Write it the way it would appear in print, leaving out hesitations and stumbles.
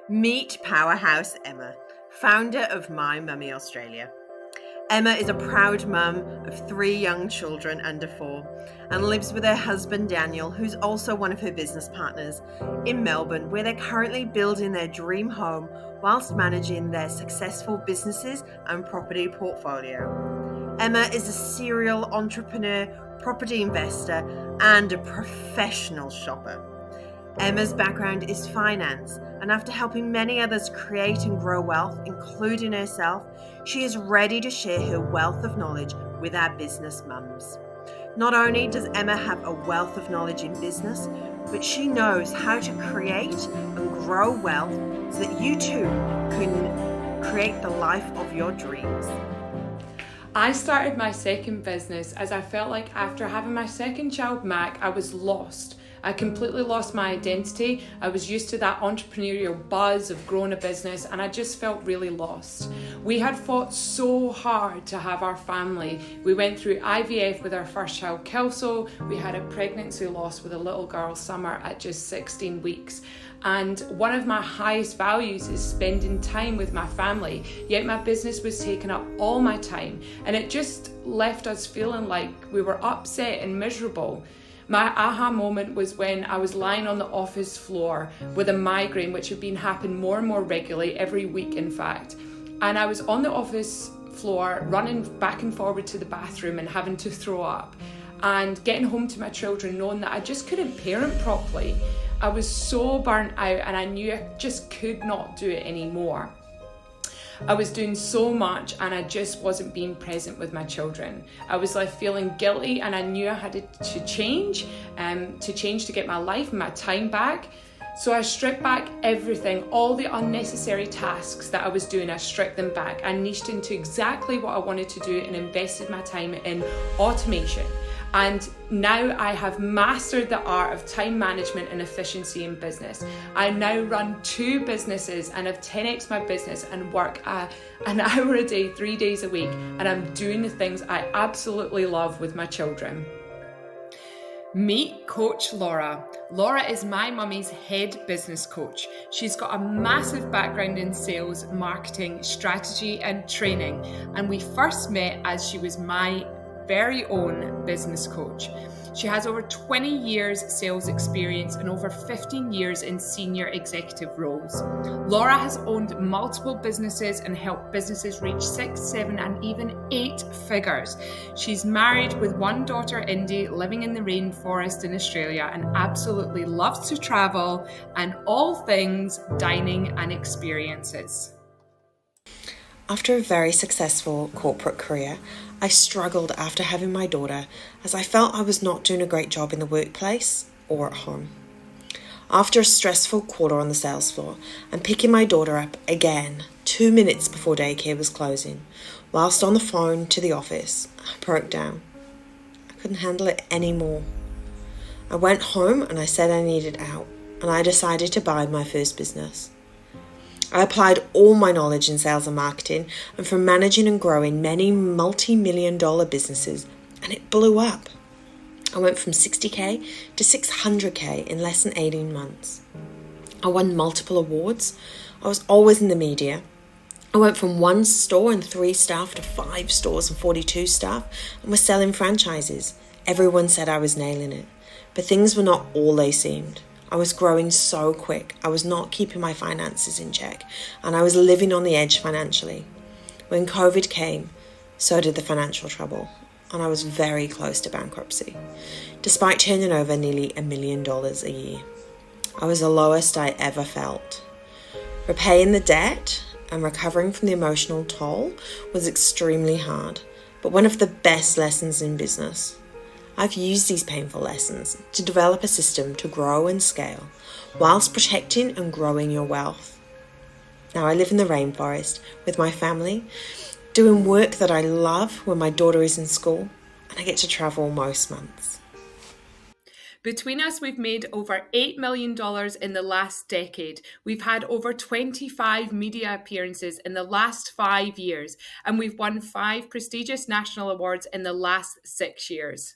Meet powerhouse Emma, founder of My Mummy Australia. Emma is a proud mum of 3 young children under 4 and lives with her husband Daniel, who's also one of her business partners, in Melbourne, where they're currently building their dream home whilst managing their successful businesses and property portfolio. Emma is a serial entrepreneur, property investor, and a professional shopper. Emma's background is finance, and after helping many others create and grow wealth, including herself, she is ready to share her wealth of knowledge with our business mums. Not only does Emma have a wealth of knowledge in business, but she knows how to create and grow wealth so that you too can create the life of your dreams. I started my second business as I felt like after having my second child, Mac, I was lost. I completely lost my identity. I was used to that entrepreneurial buzz of growing a business and I just felt really lost. We had fought so hard to have our family. We went through IVF with our first child, Kelso. We had a pregnancy loss with a little girl, Summer, at just 16 weeks. And one of my highest values is spending time with my family, yet my business was taking up all my time and it just left us feeling like we were upset and miserable. My aha moment was when I was lying on the office floor with a migraine, which had been happening more and more regularly, every week in fact. And I was on the office floor running back and forward to the bathroom and having to throw up and getting home to my children knowing that I just couldn't parent properly. I was so burnt out and I knew I just could not do it anymore. I was doing so much and I just wasn't being present with my children. I was left feeling guilty and I knew I had to change to get my life and my time back. So I stripped back everything, all the unnecessary tasks that I was doing, I stripped them back. I niched into exactly what I wanted to do and invested my time in automation. And now I have mastered the art of time management and efficiency in business. I now run 2 businesses and have 10x my business and work an hour a day, 3 days a week. And I'm doing the things I absolutely love with my children. Meet Coach Laura. Laura is my mummy's head business coach. She's got a massive background in sales, marketing, strategy, and training. And we first met as she was my very own business coach. She has over 20 years sales experience and over 15 years in senior executive roles. Laura has owned multiple businesses and helped businesses reach 6, 7, and even 8 figures. She's married with 1 daughter, Indy, living in the rainforest in Australia and absolutely loves to travel and all things dining and experiences. After a very successful corporate career, I struggled after having my daughter as I felt I was not doing a great job in the workplace or at home. After a stressful quarter on the sales floor and picking my daughter up again 2 minutes before daycare was closing, whilst on the phone to the office, I broke down. I couldn't handle it anymore. I went home and I said I needed out, and I decided to buy my first business. I applied all my knowledge in sales and marketing and from managing and growing many multi-million-dollar businesses, and it blew up. I went from 60k to 600k in less than 18 months. I won multiple awards. I was always in the media. I went from 1 store and 3 staff to 5 stores and 42 staff and was selling franchises. Everyone said I was nailing it, but things were not all they seemed. I was growing so quick. I was not keeping my finances in check, and I was living on the edge financially. When COVID came, so did the financial trouble, and I was very close to bankruptcy, despite turning over nearly $1 million a year. I was the lowest I ever felt. Repaying the debt and recovering from the emotional toll was extremely hard, but one of the best lessons in business. I've used these painful lessons to develop a system to grow and scale whilst protecting and growing your wealth. Now I live in the rainforest with my family, doing work that I love when my daughter is in school, and I get to travel most months. Between us, we've made over $8 million in the last decade. We've had over 25 media appearances in the last 5 years, and we've won 5 prestigious national awards in the last 6 years.